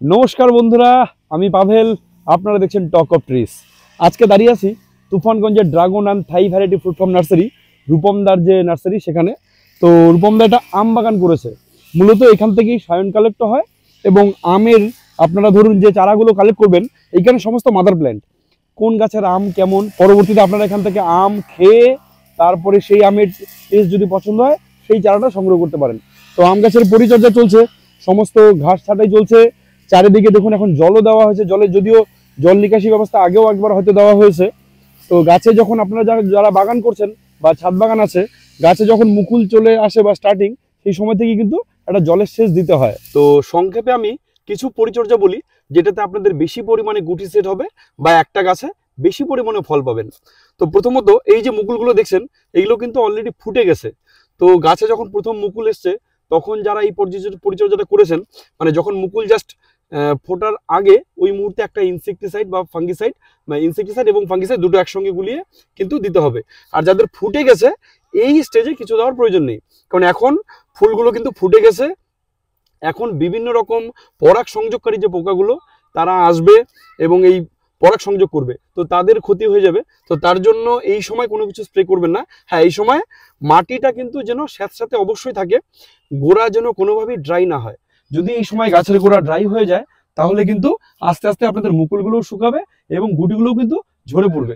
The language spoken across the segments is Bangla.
নমস্কার বন্ধুরা, আমি পাভেল। আপনারা দেখছেন টক অফ ট্রিস। আজকে দাঁড়িয়ে আছি তুফানগঞ্জের dragon and Thai variety fruit farm nursery, রূপমদার যে নার্সারি সেখানে। তো রূপমদা একটা আম বাগান করেছে। মূলত এখান থেকেই সায়ন কালেক্ট হয় এবং আমের আপনারা ধরুন যে চারাগুলো কালেক্ট করবেন, এইখানে সমস্ত মাদার প্ল্যান্ট, কোন গাছের আম কেমন, পরবর্তীতে আপনারা এখান থেকে আম খেয়ে তারপরে সেই আমের টেস্ট যদি পছন্দ হয় সেই চারাটা সংগ্রহ করতে পারেন। তো আম গাছের পরিচর্যা চলছে, সমস্ত ঘাস ছাঁটাই চলছে। চারিদিকে দেখুন এখন জলও দেওয়া হয়েছে, জলের যদিও জল নিকাশি ব্যবস্থা আগেও একবার হয়তো দেওয়া হয়েছে। তো গাছে যখন আপনারা যারা বাগান করছেন বা ছাদ বাগান আছে, গাছে যখন মুকুল চলে আসে বা স্টার্টিং, সেই সময় থেকে কিন্তু একটা জলের সেচ দিতে হয়। তো সংক্ষেপে আমি কিছু পরিচর্যা বলি যেটাতে আপনাদের বেশি পরিমাণে গুটি সেট হবে বা একটা গাছে বেশি পরিমাণে ফল পাবেন। তো প্রথমত এই যে মুকুলগুলো দেখছেন, এইগুলো কিন্তু অলরেডি ফুটে গেছে। তো গাছে যখন প্রথম মুকুল এসছে তখন যারা এই পরিচর্যাটা করেছেন, মানে যখন মুকুল জাস্ট ফোটার আগে ওই মুহূর্তে একটা ইনসেকটিসাইড বা ফাঙ্গিসাইড, ইনসেকটিসাইড এবং ফাঙ্গিসাইড দুটো একসঙ্গে গুলিয়ে কিন্তু দিতে হবে। আর যাদের ফুটে গেছে এই স্টেজে কিছু দেওয়ার প্রয়োজন নেই, কারণ এখন ফুলগুলো কিন্তু ফুটে গেছে। এখন বিভিন্ন রকম পরাগ সংযোগকারী যে পোকাগুলো তারা আসবে এবং এই পরাগ সংযোগ করবে, তো তাদের ক্ষতি হয়ে যাবে। তো তার জন্য এই সময় কোনো কিছু স্প্রে করবেন না। হ্যাঁ, এই সময় মাটিটা কিন্তু যেন স্যাঁতস্যাঁতে অবশ্যই থাকে, গোড়া যেন কোনোভাবেই ড্রাই না হয়। যদি এই সময় গাছের গোড়া ড্রাই হয়ে যায় তাহলে কিন্তু আস্তে আস্তে আপনাদের মুকুলগুলোও শুকাবে এবং গুটিগুলোও কিন্তু ঝরে পড়বে।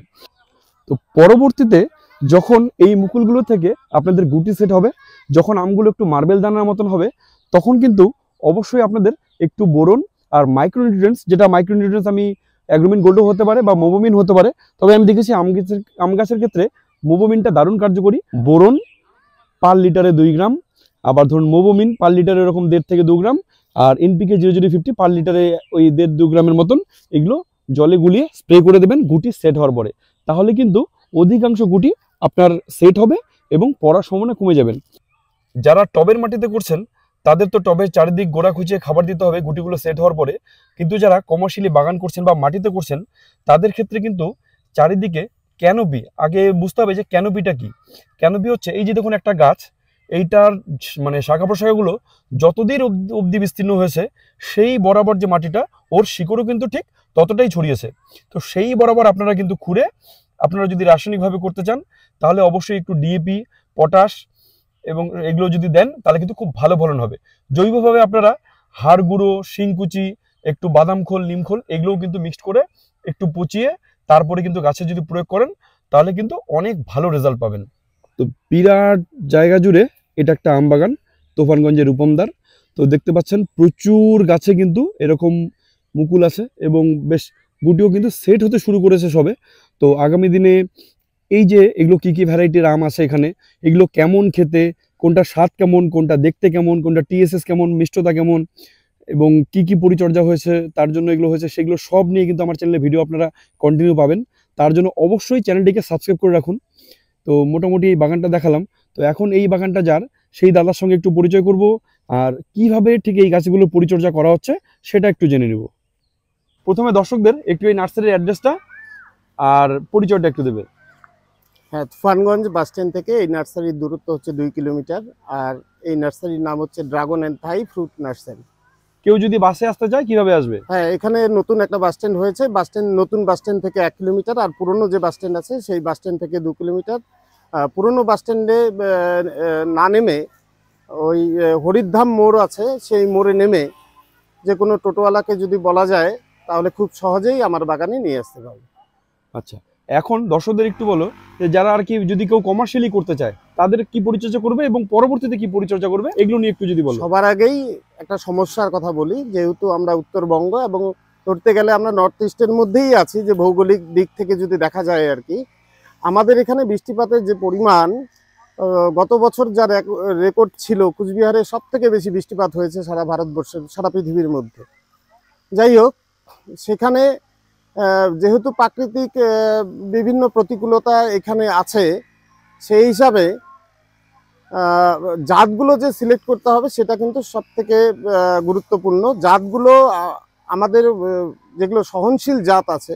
তো পরবর্তীতে যখন এই মুকুলগুলো থেকে আপনাদের গুটি সেট হবে, যখন আমগুলো একটু মার্বেল দানার মতন হবে, তখন কিন্তু অবশ্যই আপনাদের একটু বোরন আর মাইক্রোনিউট্রিয়েন্টস, যেটা মাইক্রোনিউট্রিয়েন্টস আমি অ্যাগ্রোমিন গোল্ডও হতে পারে বা মোবোমিন হতে পারে, তবে আমি দেখেছি আম গাছের ক্ষেত্রে মোবোমিনটা দারুণ কার্যকরী। বোরন পার লিটারে 2 গ্রাম, আবার ধরুন মোবোমিন পার লিটারে এরকম 1.5 থেকে 2 গ্রাম, আর এনপিকে 0050 পার লিটারে ওই 1.5-2 গ্রামের মতন, এগুলো জলে গুলিয়ে স্প্রে করে দেবেন গুটি সেট হওয়ার পরে। তাহলে কিন্তু অধিকাংশ গুটি আপনার সেট হবে এবং পড়ার সম্ভাবনা কমে যাবেন। যারা টবের মাটিতে করছেন তাদের তো টবের চারিদিক গোড়া খুঁচিয়ে খাবার দিতে হবে গুটিগুলো সেট হওয়ার পরে, কিন্তু যারা কমার্শিয়ালি বাগান করছেন বা মাটিতে করছেন তাদের ক্ষেত্রে কিন্তু চারিদিকে ক্যানোপি, আগে বুঝতে হবে যে ক্যানোপিটা কি। ক্যানোপি হচ্ছে এই যে দেখুন একটা গাছ, এইটার মানে শাখা প্রশাখাগুলো যতদিন অবধি বিস্তীর্ণ হয়েছে সেই বরাবর যে মাটিটা, ওর শিকড়ও কিন্তু ঠিক ততটাই ছড়িয়েছে। তো সেই বরাবর আপনারা কিন্তু খুঁড়ে, আপনারা যদি রাসায়নিকভাবে করতে চান তাহলে অবশ্যই একটু ডিএপি, পটাশ এবং এগুলো যদি দেন তাহলে কিন্তু খুব ভালো ফলন হবে। জৈবভাবে আপনারা হাড় গুঁড়ো, শিংকুচি, একটু বাদাম খোল, নিম খোল এগুলোও কিন্তু মিক্সড করে একটু পচিয়ে তারপরে কিন্তু গাছে যদি প্রয়োগ করেন তাহলে কিন্তু অনেক ভালো রেজাল্ট পাবেন। তো বিরাট জায়গা জুড়ে এটা একটা আম বাগান, তুফানগঞ্জের রূপমদার। তো দেখতে পাচ্ছেন প্রচুর গাছে কিন্তু এরকম মুকুল আছে এবং বেশ গুটিও কিন্তু সেট হতে শুরু করেছে সবে। তো আগামী দিনে এই যে এগুলো কি কি ভ্যারাইটির আম আছে এখানে, এগুলো কেমন খেতে, কোনটা স্বাদ কেমন, কোনটা দেখতে কেমন, কোনটা টিএসএস কেমন, মিষ্টতা কেমন এবং কি কি পরিচর্যা হয়েছে তার জন্য এগুলো হয়েছে, সেগুলো সব নিয়ে কিন্তু আমার চ্যানেলে ভিডিও আপনারা কন্টিনিউ পাবেন। তার জন্য অবশ্যই চ্যানেলটিকে সাবস্ক্রাইব করে রাখুন। তো মোটামুটি এই বাগানটা দেখালাম। তো এখন এই বাগানটা যার, সেই দাদার সঙ্গে একটু পরিচয় করব আর কিভাবে ঠিক এই গাছগুলো পরিচর্যা করা হচ্ছে সেটা একটু জেনে নেব। প্রথমে দর্শকদের একটু এই নার্সারির অ্যাড্রেসটা আর পরিচয়টা একটু দেবে। হ্যাঁ, তুফানগঞ্জ বাস স্ট্যান্ড থেকে এই নার্সারির দূরত্ব হচ্ছে 2 কিলোমিটার। আর এই নার্সারির নাম হচ্ছে dragon and Thai fruit nursery. কেউ যদি বাসে আসতে চায় কিভাবে আসবে? হ্যাঁ, এখানে নতুন একটা বাস স্ট্যান্ড হয়েছে। নতুন বাস স্ট্যান্ড থেকে 1 কিলোমিটার, আর পুরনো যে বাস স্ট্যান্ড আছে সেই বাস স্ট্যান্ড থেকে 2 কিলোমিটার। পুরনো বাস স্ট্যান্ডে না নেমে ওই হরিধাম মোড় আছে, সেই মোড়ে নেমে যে কোনো টোটোওয়ালাকে যদি বলা যায় তাহলে খুব সহজেই আমার বাগানে নিয়ে আসতে পারবে। আচ্ছা, এখন দর্শকদের একটু বলো যে যারা আর কি যদি কেউ কমার্শিয়ালি করতে চায় তাদের কি পরিচর্যা করবে এবং পরবর্তীতে কি পরিচর্যা করবে এগুলো নিয়ে একটু যদি বলো। সবার আগেই একটা সমস্যার কথা বলি, যেহেতু আমরা উত্তরবঙ্গ এবং ধরতে গেলে আমরা নর্থ ইস্টের মধ্যেই আছি, যে ভৌগোলিক দিক থেকে যদি দেখা যায় আর কি, আমাদের এখানে বৃষ্টিপাতের যে পরিমাণ গত বছর যা রেকর্ড ছিল, কুচবিহারে সব থেকে বেশি বৃষ্টিপাত হয়েছে সারা ভারতবর্ষের, সারা পৃথিবীর মধ্যে। যাই হোক, সেখানে যেহেতু প্রাকৃতিক বিভিন্ন প্রতিকূলতা এখানে আছে, সেই হিসাবে জাতগুলো যে সিলেক্ট করতে হবে সেটা কিন্তু সব থেকে গুরুত্বপূর্ণ। জাতগুলো আমাদের যেগুলো সহনশীল জাত আছে,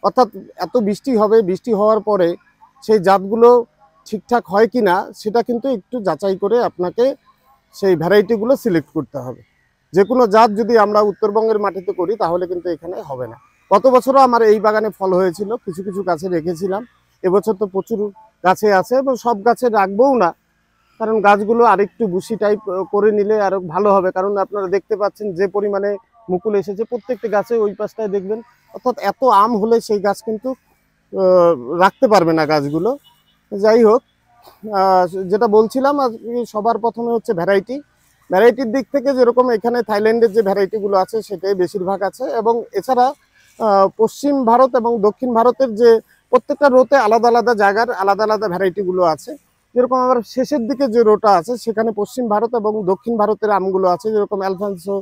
অর্থাৎ এত বৃষ্টি হবে, বৃষ্টি হওয়ার পরে সেই জাতগুলো ঠিকঠাক হয় কি না সেটা কিন্তু একটু যাচাই করে আপনাকে সেই ভ্যারাইটিগুলো সিলেক্ট করতে হবে। যে কোনো জাত যদি আমরা উত্তরবঙ্গের মাটিতে করি তাহলে কিন্তু এখানে হবে না। গত বছরও আমার এই বাগানে ফল হয়েছিল, কিছু কিছু গাছে রেখেছিলাম। এবছর তো প্রচুর গাছে আছে এবং সব গাছে রাখবোও না, কারণ গাছগুলো আরেকটু বুশি টাইপ করে নিলে আরো ভালো হবে। কারণ আপনারা দেখতে পাচ্ছেন যে পরিমাণে মুকুল এসেছে প্রত্যেকটি গাছে, ওই পাশটায় দেখবেন, অর্থাৎ এত আম হলে সেই গাছ কিন্তু রাখতে পারবে না গাছগুলো। যাই হোক, যেটা বলছিলাম, সবার প্রথমে হচ্ছে ভ্যারাইটির দিক থেকে যেরকম এখানে থাইল্যান্ডের যে ভ্যারাইটিগুলো আছে সেটাই বেশিরভাগ আছে, এবং এছাড়া পশ্চিম ভারত এবং দক্ষিণ ভারতের যে প্রত্যেকটা রোতে আলাদা আলাদা জায়গার আলাদা আলাদা ভ্যারাইটিগুলো আছে। যেরকম আবার শেষের দিকে যে রোটা আছে সেখানে পশ্চিম ভারত এবং দক্ষিণ ভারতের আমগুলো আছে, যেরকম অ্যালফান্সো,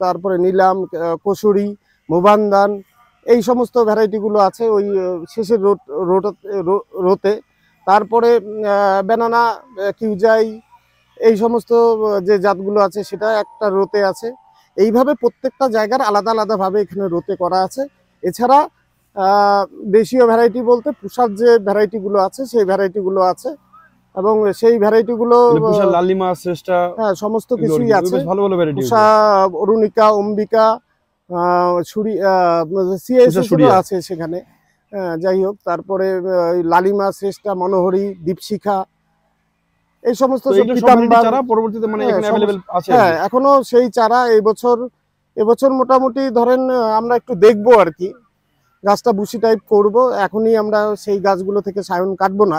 তারপরে নীলাম, কসুরি, মোবান্দান, এই সমস্ত ভ্যারাইটিগুলো আছে ওই শেষের রোতে। তারপরে ব্যানানা, কিউজাই, এই সমস্ত যে জাতগুলো আছে সেটা একটা রোতে আছে। এইভাবে প্রত্যেকটা জায়গার আলাদা আলাদাভাবে এখানে রোতে করা আছে। এছাড়া দেশীয় ভ্যারাইটি বলতে পুষার যে ভ্যারাইটিগুলো আছে সেই ভ্যারাইটিগুলো আছে, এবং সেই ভ্যারাইটিগুলো লালিমা, শ্রেষ্ঠ, হ্যাঁ সমস্ত কিছুই আছে। ভালো ভালো ভ্যারাইটি, পুষা, অরুণিকা, অম্বিকা, সিএস আছে সেখানে। যাই হোক, তারপরে লালিমা, শ্রেষ্ঠা, মনোহরি, দীপশিখা, এই সমস্ত চারা পরবর্তীতে মানে এখানে अवेलेबल আছে। হ্যাঁ, এখনো সেই চারা এবছর মোটামুটি ধরেন আমরা একটু দেখবো আর কি, গাছটা বুশি টাইপ করব। এখনই আমরা সেই গাছগুলো থেকে সায়ন কাটবো না,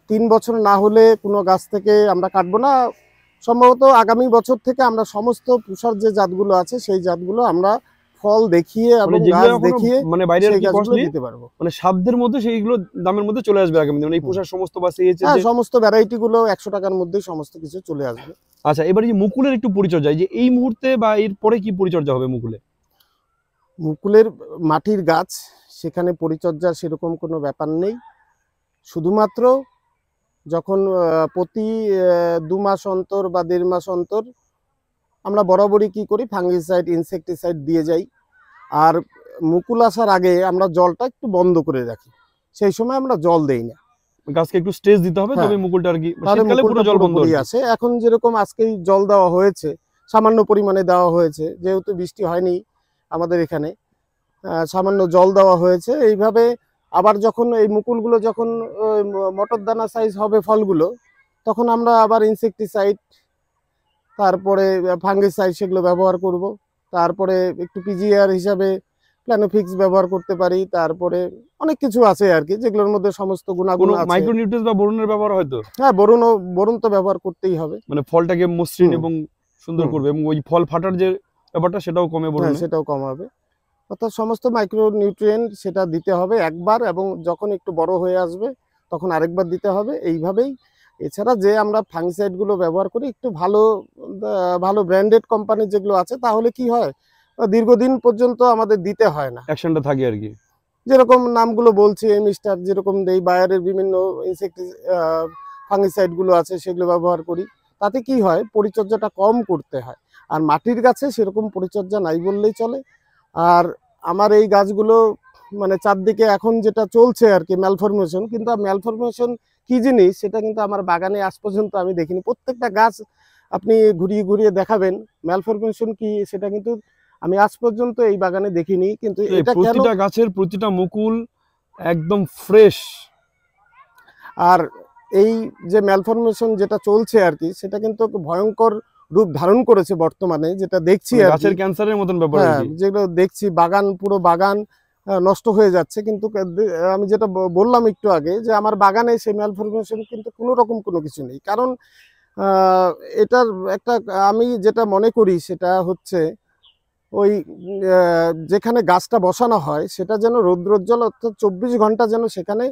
3 বছর না হলে কোনো গাছ থেকে আমরা কাটবো না। সম্ভবত আগামী বছর থেকে আমরা সমস্ত পুষার যে জাতগুলো আছে সেই জাতগুলো আমরা ফল দেখিয়ে এবং গাছ দেখিয়ে মানে বাইরে আর কি কস্টলি দিতে পারবো, মানে সাধ্যের মধ্যে সেইগুলো দামের মধ্যে চলে আসবে আগামী দিনে। মানে এই পুষার সমস্ত বা সেই সমস্ত ভ্যারাইটি গুলো 100 টাকার মধ্যে সমস্ত কিছু চলে আসবে। আচ্ছা, এবারে যে মুকুলের একটু পরিচর্যা, যে এই মুহূর্তে বা এর পরে কি পরিচর্যা হবে মুকুলের মাটির গাছ, সেখানে পরিচর্যার সেরকম কোনো ব্যাপার নেই। শুধুমাত্র যখন প্রতি 2 মাস অন্তর বা 1.5 মাস অন্তর আমরা বরাবরই কি করি, ফাঙ্গিসাইড, ইনসেকটিসাইড দিয়ে যাই। আর মুকুল আসার আগে আমরা জলটা একটু বন্ধ করে রাখি, সেই সময় আমরা জল দেই না, গাছকে একটু স্ট্রেস দিতে হবে, তবে মুকুলটা আর কি শীতকালে পুরো জল বন্ধ আছে। এখন যেরকম আজকেই জল দেওয়া হয়েছে, সামান্য পরিমাণে দেওয়া হয়েছে, যেহেতু বৃষ্টি হয়নি আমাদের এখানে, সামান্য জল দেওয়া হয়েছে। এইভাবে আবার যখন এই মুকুলগুলো যখন মটর দানা সাইজ হবে ফলগুলো, তখন আমরা আবার ইনসেকটিসাইড, তারপরে ফাঙ্গিসাইড সেগুলো ব্যবহার করব। তারপরে একটু পিজিআর হিসাবে প্ল্যানোফিক্স ব্যবহার করতে পারি। তারপরে অনেক কিছু আছে আর কি, যেগুলোর মধ্যে সমস্ত গুণাগুণ আছে। মাইক্রোনিউট্রিয়েন্টস বা বোরনের ব্যবহার হয়তো, হ্যাঁ, বোরন তো ব্যবহার করতেই হবে, মানে ফলটাকে মসৃণ এবং সুন্দর করবে, এবং ওই ফল ফাটার যে ব্যাপারটা সেটাও কমে, বোরনে সেটাও কমাবে। অর্থাৎ সমস্ত মাইক্রোনিউট্রিয়েন্ট সেটা দিতে হবে একবার, এবং যখন একটু বড় হয়ে আসবে তখন আরেকবার দিতে হবে, এইভাবেই। এছাড়া যে আমরা ফাঙ্গিসাইডগুলো ব্যবহার করি একটু ভালো ব্র্যান্ডেড কোম্পানির যেগুলো আছে, তাহলে কি হয়, দীর্ঘদিন পর্যন্ত আমাদের দিতে হয় না, অ্যাকশনটা থাকে আর কি। যেরকম নামগুলো বলছি, মিস্টার যেরকম দেই, বায়ারের বিভিন্ন ফাঙ্গিসাইডগুলো আছে সেগুলো ব্যবহার করি। তাতে কি হয়, পরিচর্যাটা কম করতে হয়। আর মাটির গাছে সেরকম পরিচর্যা নাই বললেই চলে। আর আমার এই গাছগুলো মানে চারদিকে এখন যেটা চলছে আর কি, ম্যালফরমেশন, কিন্তু ম্যালফরমেশন কি জিনিস সেটা কিন্তু আমার বাগানে আজ পর্যন্ত আমি দেখিনি। প্রত্যেকটা গাছ আপনি ঘুরিয়ে ঘুরিয়ে দেখাবেন ম্যালফরমেশন কি, সেটা কিন্তু আমি আজ পর্যন্ত এই বাগানে দেখিনি। কিন্তু এটা প্রতিটা গাছের প্রতিটা মুকুল একদম ফ্রেশ। আর এই যে ম্যালফরমেশন যেটা চলছে আর কি, সেটা কিন্তু ভয়ঙ্কর রূপ ধারণ করেছে বর্তমানে, যেটা দেখছি গাছের ক্যান্সারের মতন ব্যাপার। যেগুলো দেখছি পুরো বাগান নষ্ট হয়ে যাচ্ছে। কিন্তু আমি যেটা বললাম একটু আগে, যে আমার বাগানে সেই ম্যালফরমেশন কিন্তু কোনো রকম কোনো কিছু নেই। কারণ এটার একটা আমি যেটা মনে করি সেটা হচ্ছে, ওই যেখানে গাছটা বসানো হয় সেটা যেন রৌদ্রোজ্জ্বল, অর্থাৎ 24 ঘন্টা যেন সেখানে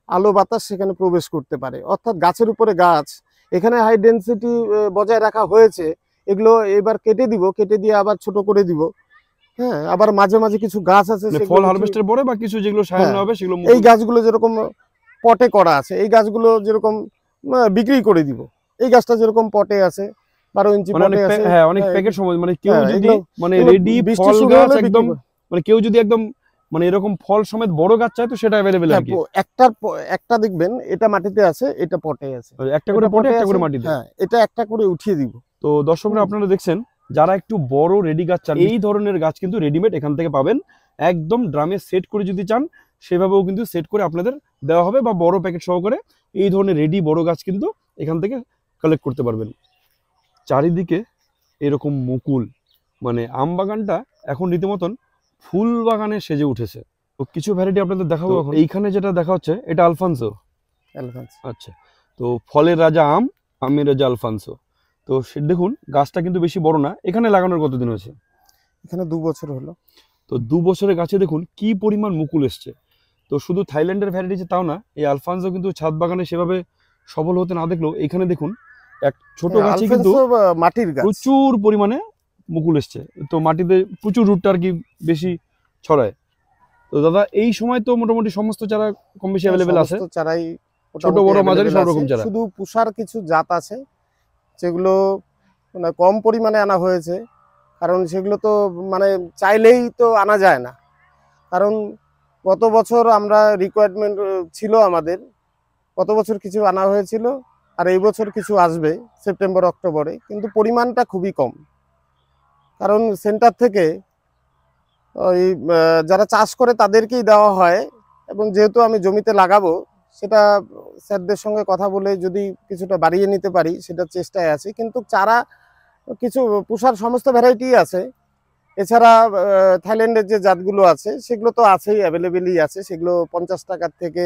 আলো বাতাস সেখানে প্রবেশ করতে পারে। অর্থাৎ গাছের উপরে গাছ, এখানে হাই ডেন্সিটি বজায় রাখা হয়েছে, এগুলো এবার কেটে দিয়ে আবার ছোট করে দিব। হ্যাঁ, আবার মাঝে মাঝে কিছু গাছ আছে ফল হারভেস্টের পরে বা কিছু যেগুলো সাজানো হবে সেগুলো, এই গাছগুলো যেরকম পটে করা আছে, এই গাছগুলো যেরকম বিক্রি করে দিব। এই গাছটা যেরকম পটে আছে, 12 ইঞ্চি পটে আছে, হ্যাঁ, অনেক প্যাকেট সময়, মানে কেউ যদি মানে রেডি ফল গাছ একদম, মানে কেউ যদি একদম মানে এরকম ফল সমেত বড় গাছ চায় তো সেটা अवेलेबल আছে। একটা দেখবেন এটা মাটিতে আছে, এটা পটে আছে, একটা করে পটে, একটা করে মাটিতে। হ্যাঁ, এটা একটা করে উঠিয়ে দিব। তো দর্শকরা আপনারা দেখছেন, যারা একটু বড় রেডি গাছ চান, এই ধরনের গাছ কিন্তু রেডিমেড এখান থেকে পাবেন। একদম ড্রামে সেট করে যদি চান সেভাবেও কিন্তু সেট করে আপনাদের দেওয়া হবে, বা বড় প্যাকেট সহকারে এই ধরনের রেডি বড় গাছ কিন্তু এখান থেকে কালেক্ট করতে পারবেন। চারিদিকে এরকম মুকুল, মানে আম বাগানটা এখন রীতিমতন ফুল বাগানে সেজে উঠেছে। তো কিছু ভ্যারাইটি আপনাদের দেখাবো এখন। এইখানে যেটা দেখা হচ্ছে এটা আলফানসো। আচ্ছা, তো ফলের রাজা আম, আমের রাজা আলফানসো। তো সে দেখুন গাছটা কিন্তু বেশি বড় না। এখানে লাগানোর কতদিন হয়েছে? এখানে 2 বছর হলো। তো 2 বছরের গাছে দেখুন কি পরিমাণ মুকুল এসছে। তো শুধু থাইল্যান্ডের ভ্যারাইটি যে তাও না, এই আলফানসো কিন্তু ছাদ বাগানে সেভাবে সফল হতে না দেখলেও এখানে দেখুন এক ছোট গাছে কিন্তু মাটির গাছ প্রচুর পরিমাণে মুকুল এসছে। তো মাটিতে প্রচুর রুটটা আর কি বেশি ছড়ায়। তো দাদা এই সময় তো মোটামুটি সমস্ত চারা কম বেশি অ্যাভেলেবেল আছে, চারাই ছোট বড় মাঝারি সব রকম চারা। শুধু পুষার কিছু জাত আছে যেগুলো মানে কম পরিমাণে আনা হয়েছে, কারণ সেগুলো তো মানে চাইলেই তো আনা যায় না। কারণ গত বছর আমরা রিকোয়ারমেন্ট ছিল আমাদের, গত বছর কিছু আনা হয়েছিল, আর এই বছর কিছু আসবে সেপ্টেম্বর অক্টোবরে, কিন্তু পরিমাণটা খুবই কম। কারণ সেন্টার থেকে ওই যারা চাষ করে তাদেরকেই দেওয়া হয়, এবং যেহেতু আমি জমিতে লাগাবো সেটা স্যারদের সঙ্গে কথা বলে যদি কিছুটা বাড়িয়ে নিতে পারি সেটা চেষ্টায় আছে। কিন্তু চারা কিছু পুষার সমস্ত ভ্যারাইটি আছে, এছাড়া থাইল্যান্ডের যে জাতগুলো আছে সেগুলো তো আছেই, অ্যাভেলেবেলই আছে। সেগুলো 50 টাকার থেকে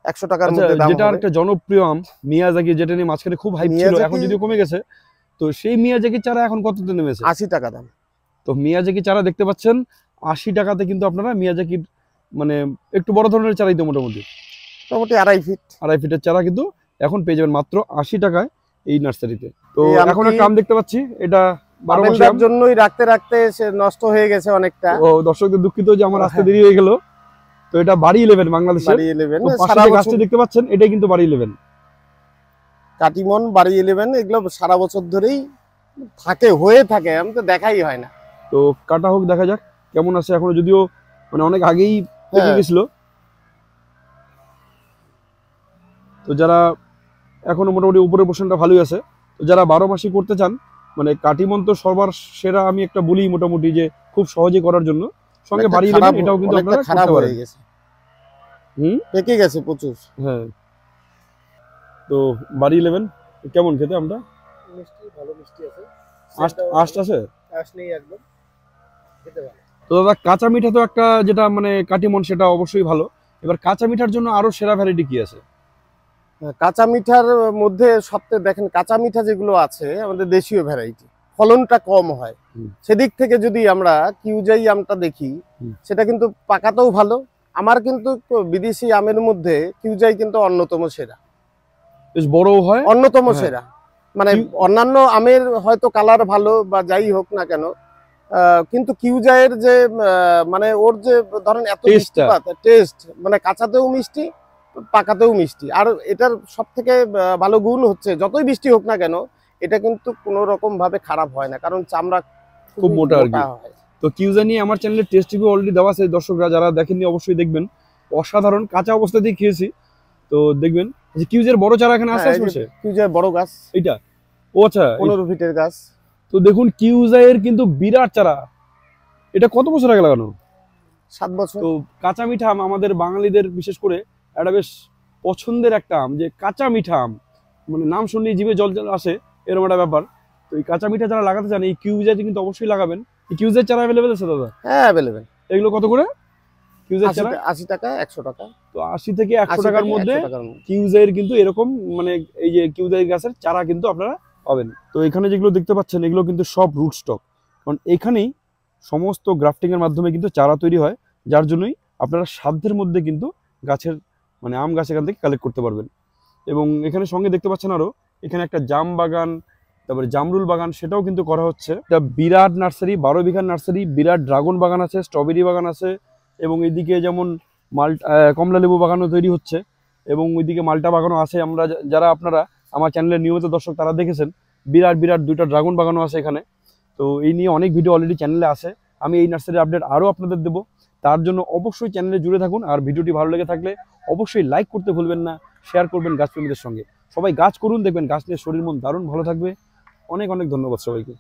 100 টাকার মধ্যে দাম। যেটা একটা জনপ্রিয় আম মিয়াজাকি, যেটা নিয়ে মাঝখানে খুব হাইপ ছিল, এখন যদিও কমে গেছে। তো সেই মিয়াজাকি চারা এখন কততে নেমেছে? 80 টাকা দাম। তো মিয়াজাকি চারা দেখতে পাচ্ছেন 80 টাকাতে কিন্তু আপনারা মিয়াজাকির মানে একটু বড় ধরনের চারাই তো মোটামুটি 2.5 ফিটের চারা কিন্তু এখন পেয়ে যাবেন মাত্র 80 টাকায় এই নার্সারিতে। তো এখন একটা আম দেখতে পাচ্ছি, এটা 12 মাসের জন্যই রাখতে রাখতে সে নষ্ট হয়ে গেছে অনেকটা। ও দর্শকদের দুঃখিত যে আমার আসতে দেরি হয়ে গেল। তো এটা বাড়ি 11 বাংলাদেশের বাড়ি 11, সারা গাছটা দেখতে পাচ্ছেন এটাই কিন্তু বাড়ি 11 কাটিমন বাড়ি 11। এগুলো সারা বছর ধরেই হয়ে থাকে, আমি তো দেখাই হয় না। তো কাটা হোক, দেখা যাক কেমন আছে। এখনো যদিও মানে অনেক আগেই পেকে গেছিল। তো যারা এখনো মোটামুটি উপরের পোর্শনটা ভালোই আছে, তো যারা 12 মাসি করতে চান, মানে কাটিমন তো সবার সেরা আমি একটা বলি মোটামুটি, যে খুব সহজে করার জন্য সঙ্গে বাড়ি 11 এটাও কিন্তু আপনারা করতে পারেন। পেকে গেছে প্রচুর। হ্যাঁ, তো বাড়ি 11 কেমন খেতে? আমরা মিষ্টি, ভালো মিষ্টি আছে, আঁশ আছে, আঁশ নেই একদম, খেতে ভালো। তো দাদা কাঁচা মিঠা তো একটা যেটা মানে কাটিমন, সেটা অবশ্যই ভালো। এবার কাঁচা মিঠার জন্য আরো সেরা ভ্যারাইটি কি আছে? কাঁচা মিঠার মধ্যে সবচেয়ে দেখেন, কাঁচা মিঠা যেগুলো আছে আমাদের দেশীয় ভ্যারাইটি, ফলনটা কম হয়। সেদিক থেকে যদি আমরা কিউজাই আমটা দেখি, সেটা কিন্তু পাকাতেও ভালো। আমার কিন্তু বিদেশি আমের মধ্যে কিউজাই কিন্তু অন্যতম সেরা, বেশ বড়ও হয়, অন্যতম সেরা। মানে অন্যান্য আমের হয়তো কালার ভালো বা যাই হোক না কেন, কিন্তু কিউজাইয়ের যে মানে ওর যে ধরেন এত টেস্ট, মানে কাঁচাতেও মিষ্টি পাকাতেও মিষ্টি। আর এটার সব থেকে ভালো গুণ হচ্ছে যতই বৃষ্টি হোক না কেন এটা কিন্তু কোনো রকম ভাবে খারাপ হয় না, কারণ চামড়া খুব মোটা আর কি। তো কিউজা নিয়ে আমার চ্যানেলে টেস্ট রিভিউ অলরেডি দেওয়া আছে, দর্শকরা যারা দেখেননি অবশ্যই দেখবেন। অসাধারণ, কাঁচা অবস্থাতেই খেয়েছি। তো দেখবেন যে কিউজের বড় চারা এখানে আছে, কিউজার বড় গাছ এটা। ও আচ্ছা, 15 ফিটের গাছ। তো দেখুন কিউজায়ের কিন্তু বিরাট চারা। এটা কত বছর আগে লাগানো? 7 বছর। তো কাঁচা মিঠা আম আমাদের বাঙালিদের বিশেষ করে একটা বেশ পছন্দের একটা আম, যে কাঁচা মিঠা আম, মানে নাম শুনলেই জিভে জল আসে, এরকম একটা ব্যাপার। তো এই কাঁচা মিঠা যারা লাগাতে চান এই কিউজাতে কিন্তু অবশ্যই লাগাবেন। এই কিউজের চারা অ্যাভেলেবেল আছে দাদা? হ্যাঁ অ্যাভেলেবেল। এগুলো কত করে? কিউজের চারা 80 টাকা, 100 টাকা। তো 80 থেকে 100 টাকার মধ্যে কিউজের কিন্তু এরকম মানে এই যে কিউজের গাছের চারা কিন্তু আপনারা পাবেন। তো এখানে যেগুলো দেখতে পাচ্ছেন এগুলো কিন্তু সব রুট স্টক, কারণ এখানেই সমস্ত গ্রাফটিং এর মাধ্যমে কিন্তু চারা তৈরি হয়, যার জন্যই আপনারা সাধ্যের মধ্যে কিন্তু গাছের মানে আম গাছ এখান থেকে কালেক্ট করতে পারবেন। এবং এখানে সঙ্গে দেখতে পাচ্ছেন আরো এখানে একটা জাম বাগান, তারপরে জামরুল বাগান, সেটাও কিন্তু করা হচ্ছে। এটা বিরাট নার্সারি, 12 বিঘার নার্সারি, বিরাট ড্রাগন বাগান আছে, স্ট্রবেরি বাগান আছে, এবং এইদিকে যেমন কমলা লেবু বাগানও তৈরি হচ্ছে, এবং ওইদিকে মাল্টা বাগানও আছে। আমরা যারা আপনারা আমার চ্যানেলের নিয়মিত দর্শক তারা দেখেছেন বিরাট বিরাট 2টা ড্রাগন বাগানও আছে এখানে। তো এই নিয়ে অনেক ভিডিও অলরেডি চ্যানেলে আছে, আমি এই নার্সারির আপডেট আরও আপনাদের দেবো। তার জন্য অবশ্যই চ্যানেলে জুড়ে থাকুন, আর ভিডিওটি ভালো লেগে থাকলে অবশ্যই লাইক করতে ভুলবেন না, শেয়ার করবেন গাছপ্রেমীদের সঙ্গে। সবাই গাছ করুন, দেখবেন গাছ নিয়ে শরীর মন দারুণ ভালো থাকবে। অনেক অনেক ধন্যবাদ সবাইকে।